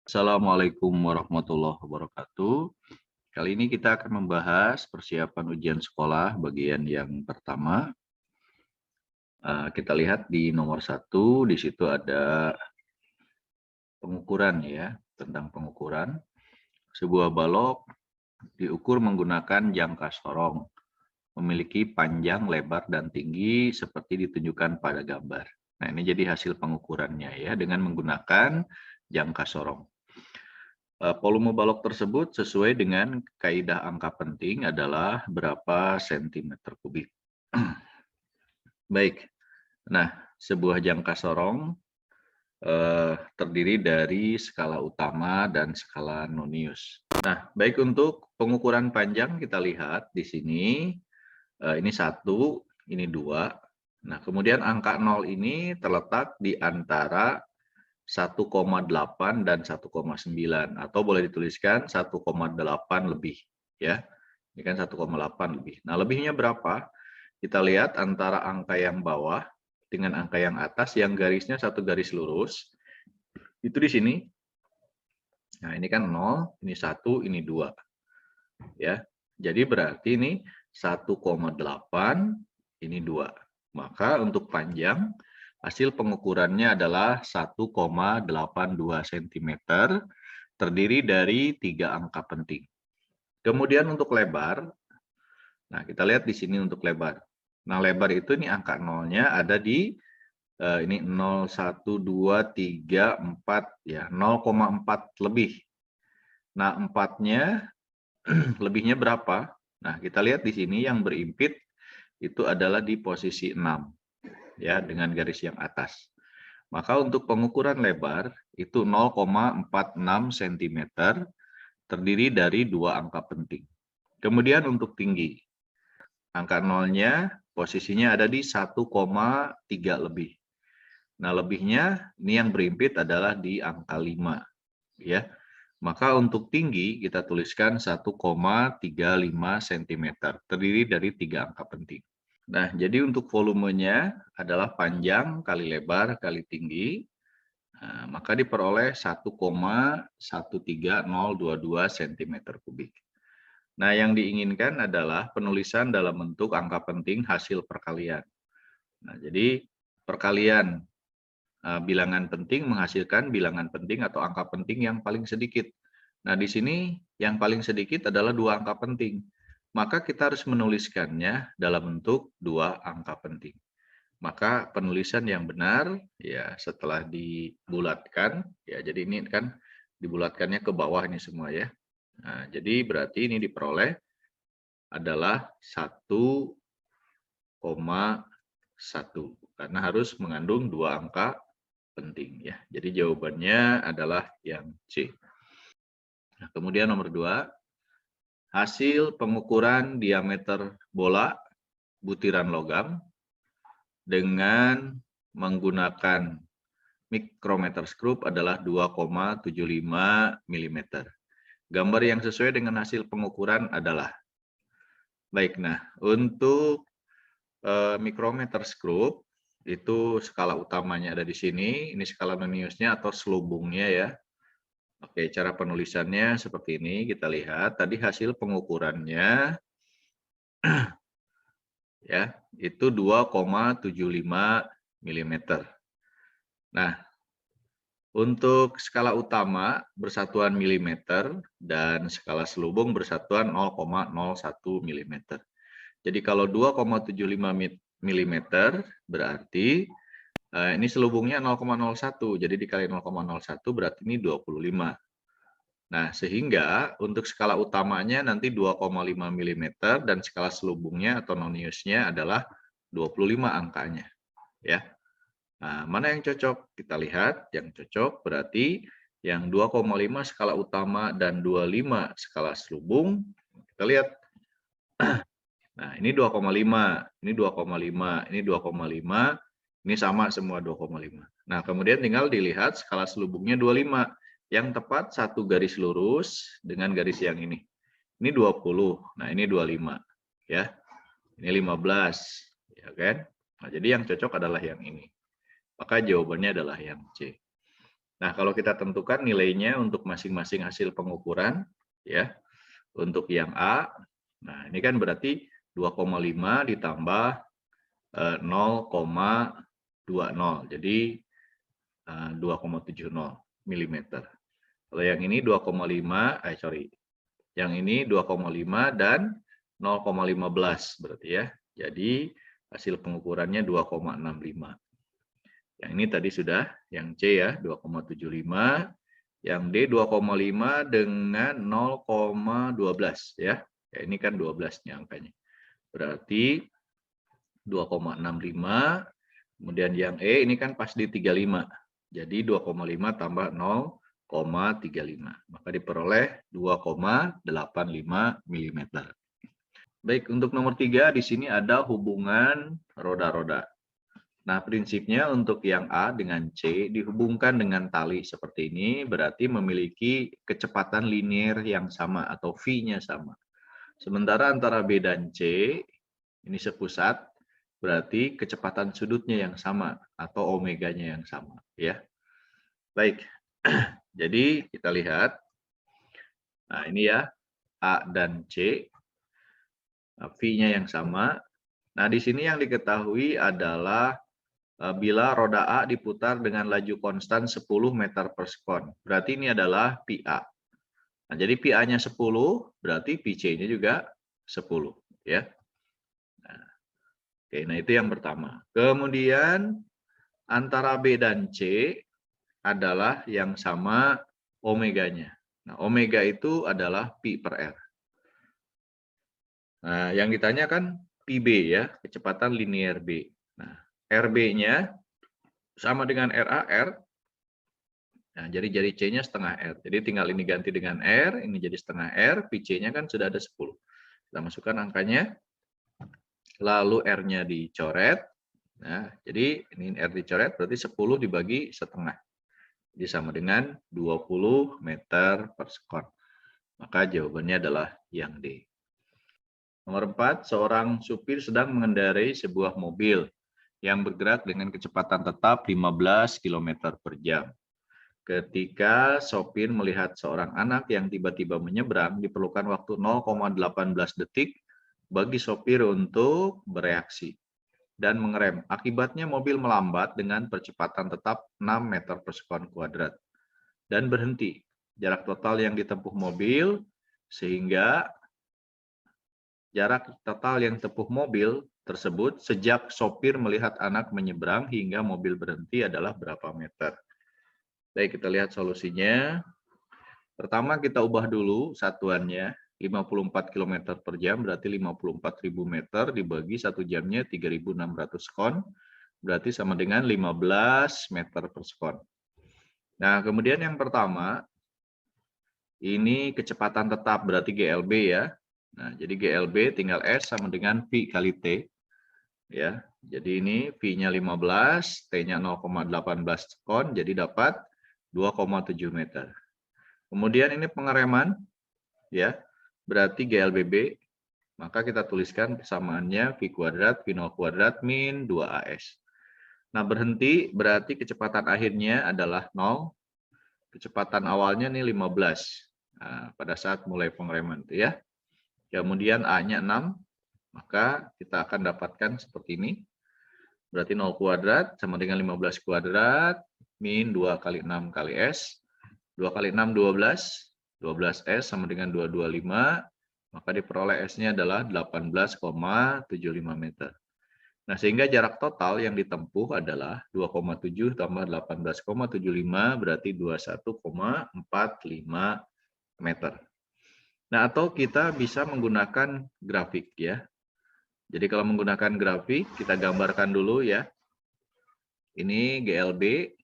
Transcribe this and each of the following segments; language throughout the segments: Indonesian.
Assalamualaikum warahmatullahi wabarakatuh. Kali ini kita akan membahas persiapan ujian sekolah bagian yang pertama. Kita lihat di nomor 1, di situ ada pengukuran ya, tentang pengukuran. Sebuah balok diukur menggunakan jangka sorong, memiliki panjang, lebar, dan tinggi seperti ditunjukkan pada gambar. Nah, ini jadi hasil pengukurannya ya, dengan menggunakan jangka sorong. Volume balok tersebut sesuai dengan kaidah angka penting adalah berapa sentimeter kubik. Baik, nah sebuah jangka sorong terdiri dari skala utama dan skala nonius. Nah, baik untuk pengukuran panjang kita lihat di sini, ini 1, ini 2. Nah, kemudian angka 0 ini terletak di antara 1,8 dan 1,9 atau boleh dituliskan 1,8 lebih ya. Ini kan 1,8 lebih. Nah, lebihnya berapa? Kita lihat antara angka yang bawah dengan angka yang atas yang garisnya satu garis lurus. Itu di sini. Nah, ini kan 0, ini 1, ini 2. Ya. Jadi berarti ini 1,8, ini 2. Maka untuk panjang hasil pengukurannya adalah 1,82 cm, terdiri dari 3 angka penting. Kemudian untuk lebar, nah kita lihat di sini untuk lebar. Nah, lebar itu ini angka nolnya ada di ini 0, 1, 2, 3, 4 ya, 0,4 lebih. Nah, 4-nya lebihnya berapa? Nah, kita lihat di sini yang berimpit itu adalah di posisi 6 ya, dengan garis yang atas. Maka untuk pengukuran lebar itu 0,46 cm, terdiri dari 2 angka penting. Kemudian untuk tinggi, angka nolnya posisinya ada di 1,3 lebih. Nah, lebihnya ini yang berimpit adalah di angka 5 ya. Maka untuk tinggi kita tuliskan 1,35 cm, terdiri dari 3 angka penting. Nah, jadi untuk volumenya adalah panjang kali lebar kali tinggi, maka diperoleh 1,13022 cm kubik. Nah, yang diinginkan adalah penulisan dalam bentuk angka penting hasil perkalian. Nah, jadi perkalian bilangan penting menghasilkan bilangan penting atau angka penting yang paling sedikit. Nah, di sini yang paling sedikit adalah 2 angka penting. Maka kita harus menuliskannya dalam bentuk 2 angka penting. Maka penulisan yang benar ya setelah dibulatkan ya, jadi ini kan dibulatkannya ke bawah ini semua ya. Nah, jadi berarti ini diperoleh adalah 1,1 karena harus mengandung 2 angka penting ya. Jadi jawabannya adalah yang C. Nah, kemudian nomor 2, hasil pengukuran diameter bola butiran logam dengan menggunakan micrometer screw adalah 2,75 mm. Gambar yang sesuai dengan hasil pengukuran adalah. Baik, nah untuk micrometer screw itu skala utamanya ada di sini. Ini skala noniusnya atau selubungnya ya. Oke, cara penulisannya seperti ini. Kita lihat tadi hasil pengukurannya ya, itu 2,75 mm. Nah, untuk skala utama bersatuan milimeter dan skala selubung bersatuan 0,01 mm. Jadi kalau 2,75 mm berarti ini selubungnya 0,01, jadi dikali 0,01 berarti ini 25. Nah, sehingga untuk skala utamanya nanti 2,5 mm dan skala selubungnya atau noniusnya adalah 25 angkanya. Ya. Nah, mana yang cocok? Kita lihat yang cocok berarti yang 2,5 skala utama dan 25 skala selubung. Kita lihat. Nah, ini 2,5, ini 2,5, ini 2,5, ini sama semua 2,5. Nah, kemudian tinggal dilihat skala selubungnya 25. Yang tepat satu garis lurus dengan garis yang ini. Ini 20, nah ini 25. Ya, ini 15. Ya kan? Nah, jadi yang cocok adalah yang ini. Maka jawabannya adalah yang C. Nah, kalau kita tentukan nilainya untuk masing-masing hasil pengukuran, ya, untuk yang A, nah ini kan berarti 2,5 ditambah 0,20, jadi 2,70 mm. Kalau yang ini 2,5, yang ini 2,5 dan 0,15 berarti ya. Jadi hasil pengukurannya 2,65. Yang ini tadi sudah, yang C ya 2,75, yang D 2,5 dengan 0,12 ya. Ya ini kan 12-nya angkanya. Berarti 2,65, kemudian yang E ini kan pas di 35. Jadi 2,5 tambah 0,35. Maka diperoleh 2,85 mm. Baik, untuk nomor 3 di sini ada hubungan roda-roda. Nah, prinsipnya untuk yang A dengan C dihubungkan dengan tali seperti ini, berarti memiliki kecepatan linear yang sama atau V-nya sama. Sementara antara B dan C, ini sepusat, berarti kecepatan sudutnya yang sama atau omeganya yang sama. Ya, baik. Jadi kita lihat, nah ini ya, A dan C, V-nya yang sama. Nah, di sini yang diketahui adalah bila roda A diputar dengan laju konstan 10 meter per sekon. Berarti ini adalah pi A. Nah, jadi pi A-nya 10, berarti pi C-nya juga 10. Ya. Nah, oke, nah itu yang pertama. Kemudian antara B dan C adalah yang sama omeganya. Nah, omega itu adalah pi per R. Nah, yang ditanya kan pi B ya, kecepatan linear B. Nah, RB-nya sama dengan RAR. Nah, jadi C-nya setengah R. Jadi tinggal ini ganti dengan R, ini jadi setengah R, PC-nya kan sudah ada 10. Kita masukkan angkanya, lalu R-nya dicoret. Nah, jadi ini R dicoret, berarti 10 dibagi setengah. Jadi sama dengan 20 meter per sekon. Maka jawabannya adalah yang D. Nomor 4, seorang supir sedang mengendarai sebuah mobil yang bergerak dengan kecepatan tetap 15 km per jam. Ketika sopir melihat seorang anak yang tiba-tiba menyeberang, diperlukan waktu 0,18 detik bagi sopir untuk bereaksi dan mengerem. Akibatnya mobil melambat dengan percepatan tetap 6 meter per sekon kuadrat dan berhenti. Jarak total yang ditempuh mobil, sehingga jarak total yang ditempuh mobil tersebut sejak sopir melihat anak menyeberang hingga mobil berhenti adalah berapa meter. Baik, kita lihat solusinya. Pertama kita ubah dulu satuannya, 54 km per jam berarti 54.000 meter dibagi 1 jamnya 3.600 sekon, berarti sama dengan 15 meter per sekon. Nah, kemudian yang pertama, ini kecepatan tetap berarti GLB ya. Nah, jadi GLB tinggal S sama dengan V kali T. Ya, jadi ini V-nya 15, T-nya 0,18 sekon, jadi dapat 2,7 meter. Kemudian ini pengereman, ya, berarti GLBB, maka kita tuliskan persamaannya V kuadrat, V0 kuadrat min 2AS. Nah, berhenti berarti kecepatan akhirnya adalah 0, kecepatan awalnya nih 15, nah, pada saat mulai pengereman itu ya. Kemudian A-nya 6, maka kita akan dapatkan seperti ini. Berarti 0 kuadrat sama dengan 15 kuadrat min 2 kali 6 kali S. 2 kali 6, 12. 12S sama dengan 225. Maka diperoleh S-nya adalah 18,75 meter. Nah, sehingga jarak total yang ditempuh adalah 2,7 tambah 18,75 berarti 21,45 meter. Nah, atau kita bisa menggunakan grafik ya. Jadi kalau menggunakan grafik, kita gambarkan dulu ya. Ini GLB,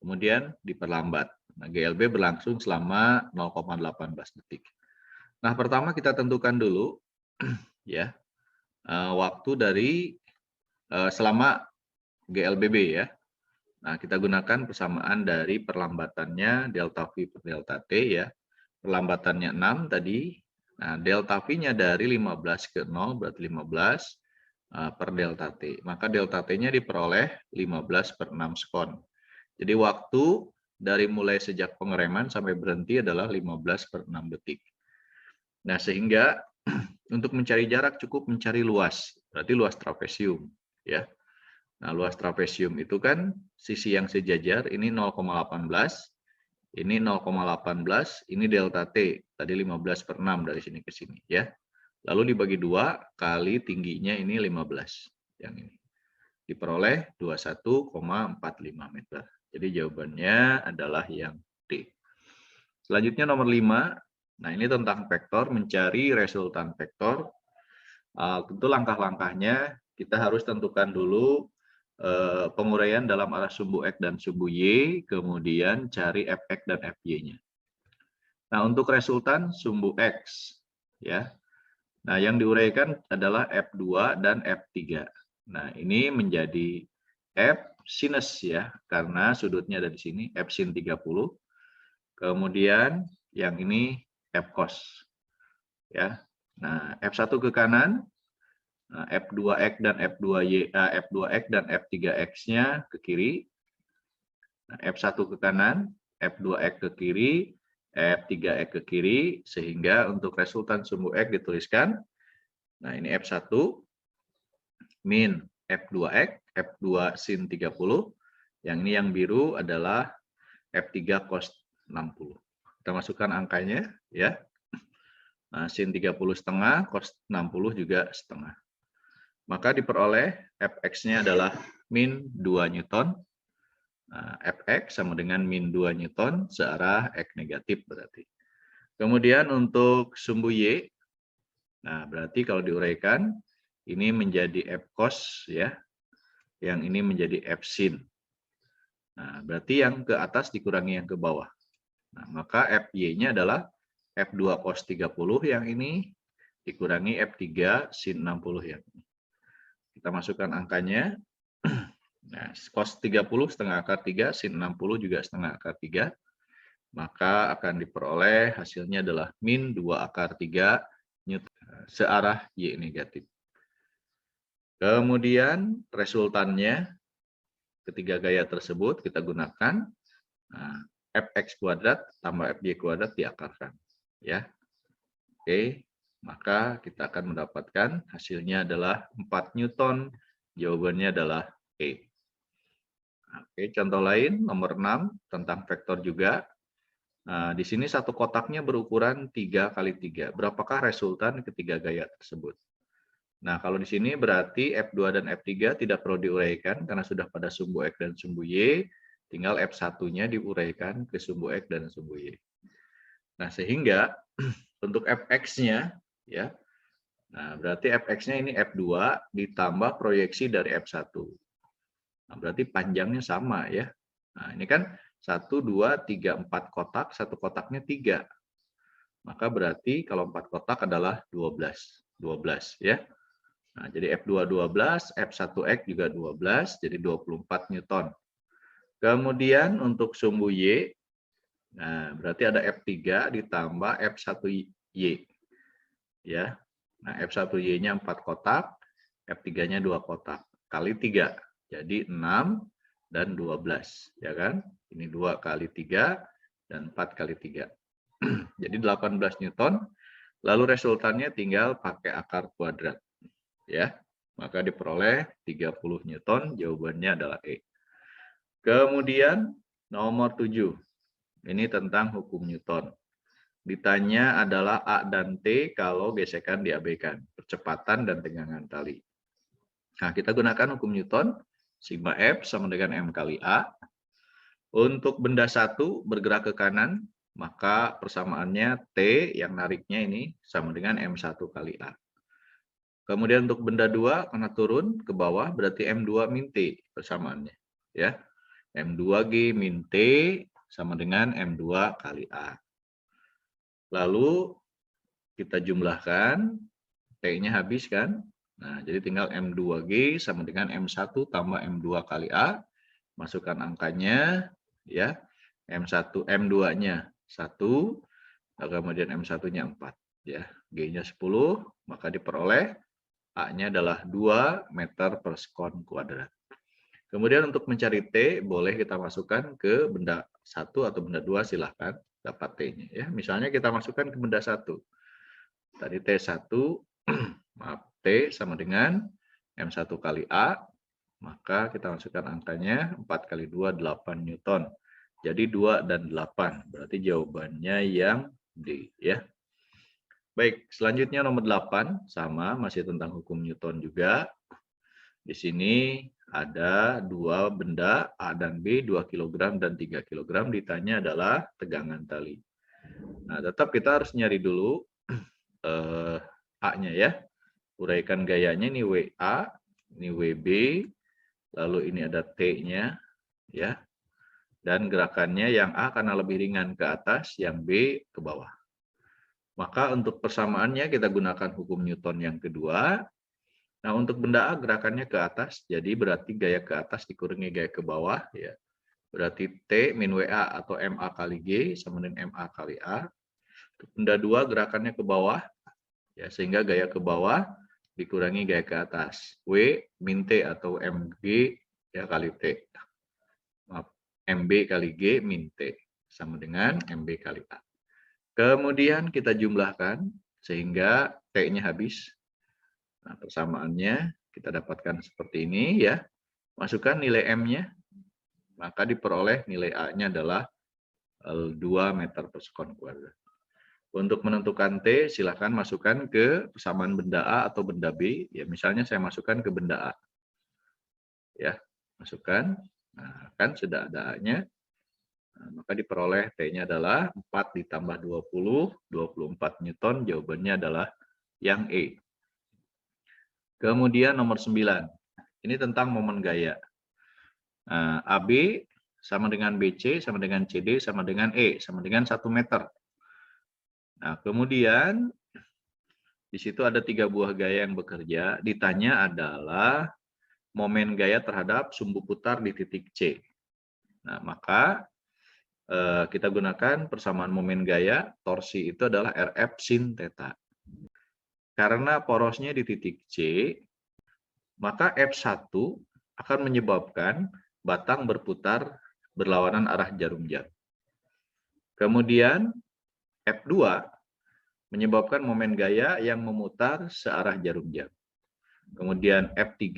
kemudian diperlambat. Nah, GLB berlangsung selama 0,18 detik. Nah, pertama kita tentukan dulu ya waktu dari selama GLBB ya. Nah, kita gunakan persamaan dari perlambatannya delta V per delta T ya. Perlambatannya 6 tadi. Nah, delta V-nya dari 15 ke 0 berarti 15 per delta T. Maka delta T-nya diperoleh 15 per 6 sekon. Jadi waktu dari mulai sejak pengereman sampai berhenti adalah 15/6 detik. Nah, sehingga untuk mencari jarak cukup mencari luas, berarti luas trapesium, ya. Nah, luas trapesium itu kan sisi yang sejajar ini 0,18, ini 0,18, ini delta T, tadi 15/6 dari sini ke sini, ya. Lalu dibagi 2 kali tingginya ini 15, yang ini. Diperoleh 21,45 meter. Jadi jawabannya adalah yang D. Selanjutnya nomor 5. Nah, ini tentang vektor, mencari resultan vektor. Tentu langkah-langkahnya kita harus tentukan dulu penguraian dalam arah sumbu X dan sumbu Y, kemudian cari Fx dan Fy-nya. Nah, untuk resultan sumbu X, ya. Nah, yang diuraikan adalah F2 dan F3. Nah, ini menjadi F sinus, ya, karena sudutnya ada di sini, F sin 30. Kemudian yang ini F cos, ya. Nah, F1 ke kanan, F2X dan F2Y, F2X dan F3X-nya ke kiri. Nah, F1 ke kanan, F2X ke kiri, F3X ke kiri, sehingga untuk resultan sumbu X dituliskan. Nah, ini F1 min F2X, F2 sin 30. Yang ini yang biru adalah F3 cos 60. Kita masukkan angkanya, ya. Nah, sin 30 setengah, cos 60 juga setengah. Maka diperoleh Fx-nya adalah min 2 Newton. Nah, Fx sama dengan min 2 Newton searah X negatif berarti. Kemudian untuk sumbu Y, nah berarti kalau diuraikan, ini menjadi F cos, ya. Yang ini menjadi F sin. Nah, berarti yang ke atas dikurangi yang ke bawah. Nah, maka Fy-nya adalah F2 cos 30 yang ini dikurangi F3 sin 60 yang ini. Kita masukkan angkanya. Nah, cos 30 setengah akar 3, sin 60 juga setengah akar 3. Maka akan diperoleh hasilnya adalah min 2 akar 3 Newton searah Y negatif. Kemudian resultannya ketiga gaya tersebut kita gunakan. Nah, Fx kuadrat tambah Fy kuadrat diakarkan, ya. Oke, maka kita akan mendapatkan hasilnya adalah 4 Newton. Jawabannya adalah E. Oke, contoh lain nomor 6 tentang vektor juga. Nah, di sini satu kotaknya berukuran 3 kali 3. Berapakah resultan ketiga gaya tersebut? Nah, kalau di sini berarti F2 dan F3 tidak perlu diuraikan karena sudah pada sumbu X dan sumbu Y. Tinggal F1-nya diuraikan ke sumbu X dan sumbu Y. Nah, sehingga untuk Fx-nya, ya. Nah, berarti Fx-nya ini F2 ditambah proyeksi dari F1. Nah, berarti panjangnya sama, ya. Nah, ini kan 1, 2, 3, 4 kotak, satu kotaknya 3. Maka berarti kalau 4 kotak adalah 12. 12, ya. Nah, jadi F2 12, F1X juga 12, jadi 24 Newton. Kemudian untuk sumbu Y, nah berarti ada F3 ditambah F1Y. Ya. Nah, F1Y-nya 4 kotak, F3-nya 2 kotak. Kali 3, jadi 6 dan 12. Ya kan? Ini 2 kali 3 dan 4 kali 3. Jadi 18 Newton. Lalu resultannya tinggal pakai akar kuadrat. Ya. Maka diperoleh 30 Newton. Jawabannya adalah E. Kemudian nomor 7. Ini tentang hukum Newton. Ditanya adalah A dan T kalau gesekan diabaikan, percepatan dan tegangan tali. Nah, kita gunakan hukum Newton, sigma F sama dengan M kali A. Untuk benda 1 bergerak ke kanan, maka persamaannya T yang nariknya ini sama dengan M1 kali A. Kemudian untuk benda 2 karena turun ke bawah berarti M2 min T persamaannya, ya. M2G min T sama dengan M2 kali A. Lalu kita jumlahkan, T-nya habis kan. Nah, jadi tinggal M2G sama dengan M1 tambah M2 kali A. Masukkan angkanya, ya. M1, M2-nya 1, kemudian M1-nya 4. Ya, G-nya 10, maka diperoleh A-nya adalah 2 meter per sekon kuadrat. Kemudian untuk mencari T, boleh kita masukkan ke benda 1 atau benda 2, silahkan dapat T-nya. Ya. Misalnya kita masukkan ke benda 1. Tadi T1, maaf, T sama dengan M1 kali A, maka kita masukkan angkanya 4 kali 2, 8 Newton. Jadi 2 dan 8, berarti jawabannya yang D. Ya. Baik, selanjutnya nomor 8, sama, masih tentang hukum Newton juga. Di sini ada dua benda A dan B, 2 kg dan 3 kg. Ditanya adalah tegangan tali. Nah, tetap kita harus nyari dulu A-nya ya. Uraikan gayanya, ini WA, ini WB, lalu ini ada T-nya ya. Dan gerakannya yang A karena lebih ringan ke atas, yang B ke bawah. Maka untuk persamaannya kita gunakan hukum Newton yang kedua. Nah, untuk benda A gerakannya ke atas, jadi berarti gaya ke atas dikurangi gaya ke bawah. Ya. Berarti T min WA atau MA kali G sama dengan MA kali A. Untuk benda 2 gerakannya ke bawah, ya, sehingga gaya ke bawah dikurangi gaya ke atas. W min T atau MG ya, kali T. Maaf, MB kali G min T sama dengan MB kali A. Kemudian kita jumlahkan sehingga T-nya habis. Nah, persamaannya kita dapatkan seperti ini ya. Masukkan nilai M-nya, maka diperoleh nilai A-nya adalah 2 meter per sekon kuadrat. Untuk menentukan T, silakan masukkan ke persamaan benda A atau benda B. Ya, misalnya saya masukkan ke benda A. Ya, masukkan. Nah, kan sudah ada A-nya. Nah, maka diperoleh T-nya adalah 4 ditambah 20, 24 Newton. Jawabannya adalah yang E. Kemudian nomor 9. Ini tentang momen gaya. Nah, AB sama dengan BC, sama dengan CD, sama dengan E, sama dengan 1 meter. Nah, kemudian di situ ada 3 buah gaya yang bekerja. Ditanya adalah momen gaya terhadap sumbu putar di titik C. Nah, maka kita gunakan persamaan momen gaya, torsi itu adalah RF sin theta. Karena porosnya di titik C, maka F1 akan menyebabkan batang berputar berlawanan arah jarum jam. Kemudian F2 menyebabkan momen gaya yang memutar searah jarum jam. Kemudian F3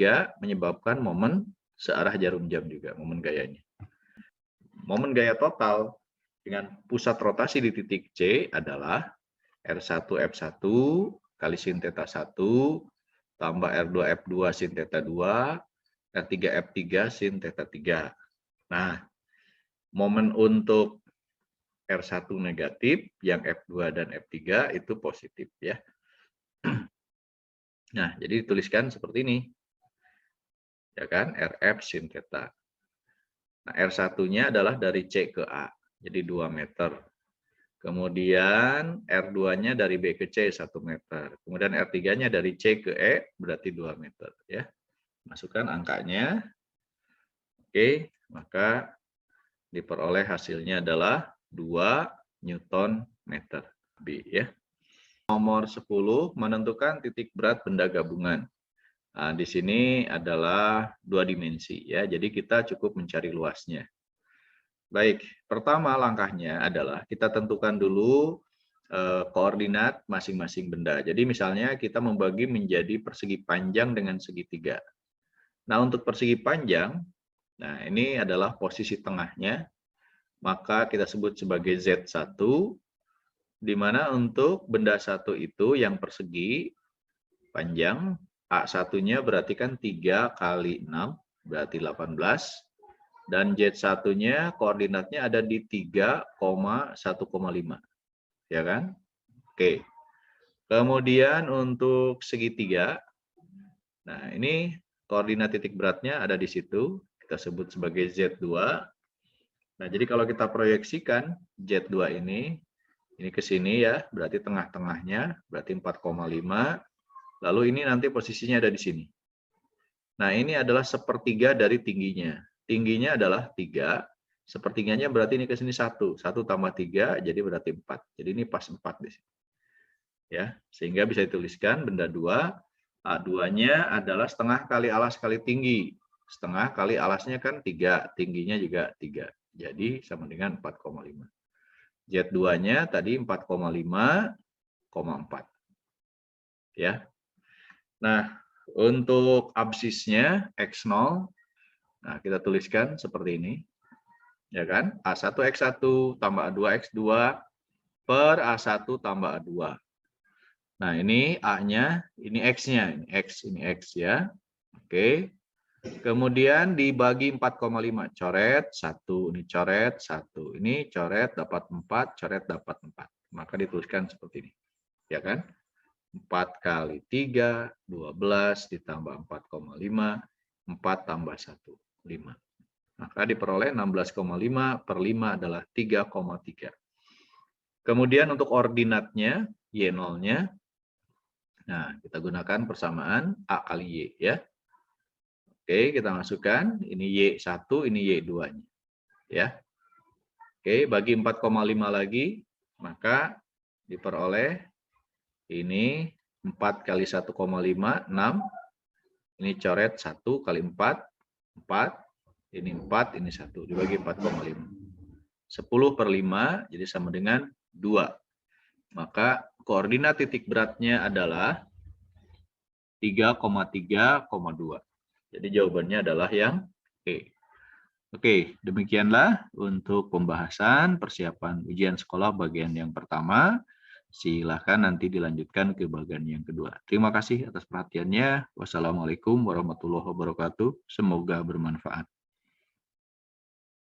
menyebabkan momen searah jarum jam juga, momen gayanya. Momen gaya total dengan pusat rotasi di titik C adalah R1 F1 kali sin theta 1 tambah R2 F2 sin theta 2, R3 F3 sin theta 3. Nah, momen untuk R1 negatif, yang F2 dan F3 itu positif ya. Nah, jadi dituliskan seperti ini. Ya kan, RF sin theta. Nah, R1-nya adalah dari C ke A, jadi 2 meter. Kemudian R2-nya dari B ke C 1 meter. Kemudian R3-nya dari C ke E berarti 2 meter ya. Masukkan angkanya. Oke, maka diperoleh hasilnya adalah 2 Newton meter B ya. Nomor 10, menentukan titik berat benda gabungan. Nah, di sini adalah 2 dimensi ya. Jadi kita cukup mencari luasnya. Baik, pertama langkahnya adalah kita tentukan dulu koordinat masing-masing benda. Jadi misalnya kita membagi menjadi persegi panjang dengan segitiga. Nah, untuk persegi panjang, nah ini adalah posisi tengahnya, maka kita sebut sebagai Z1, di mana untuk benda 1 itu yang persegi panjang, A1-nya berarti kan 3 kali 6, berarti 18. Dan Z1-nya koordinatnya ada di 3,1,5. Ya kan? Oke. Kemudian untuk segitiga, nah ini koordinat titik beratnya ada di situ. Kita sebut sebagai Z2. Nah, jadi kalau kita proyeksikan Z2 ini ke sini ya, berarti tengah-tengahnya, berarti 4,5. Lalu ini nanti posisinya ada di sini. Nah, ini adalah sepertiga dari tingginya. Tingginya adalah 3, sepertiganya berarti ini ke sini 1. 1 tambah 3, jadi berarti 4. Jadi ini pas 4 di sini. Ya, sehingga bisa dituliskan benda 2, A2-nya adalah setengah kali alas kali tinggi. setengah kali alasnya kan 3, tingginya juga 3. Jadi sama dengan 4,5. Z2-nya tadi 4,5,4. Ya. Nah, untuk absisnya X0, nah kita tuliskan seperti ini. Ya kan? A1X1 tambah A2X2 per A1 tambah A2. Nah, ini A-nya, ini X-nya, ini X ya. Oke. Kemudian dibagi 4,5, coret 1, ini coret 1, ini coret dapat 4, coret dapat 4. Maka dituliskan seperti ini. Ya kan? 4 kali 3, 12 ditambah 4,5, 4 tambah 1, 5. Maka diperoleh 16,5 per 5 adalah 3,3. Kemudian untuk ordinatnya, Y0-nya, nah kita gunakan persamaan A kali Y ya. Oke, kita masukkan, ini Y1, ini Y2-nya. Ya. Oke, bagi 4,5 lagi, maka diperoleh ini 4 kali 1,5, 6. Ini coret 1 kali 4, 4. Ini 4, ini 1. Dibagi 4,5. 10 per 5, jadi sama dengan 2. Maka koordinat titik beratnya adalah 3,3,2. Jadi jawabannya adalah yang E. Oke, demikianlah untuk pembahasan persiapan ujian sekolah bagian yang pertama. Silahkan nanti dilanjutkan ke bagian yang kedua. Terima kasih atas perhatiannya. Wassalamualaikum warahmatullahi wabarakatuh. Semoga bermanfaat.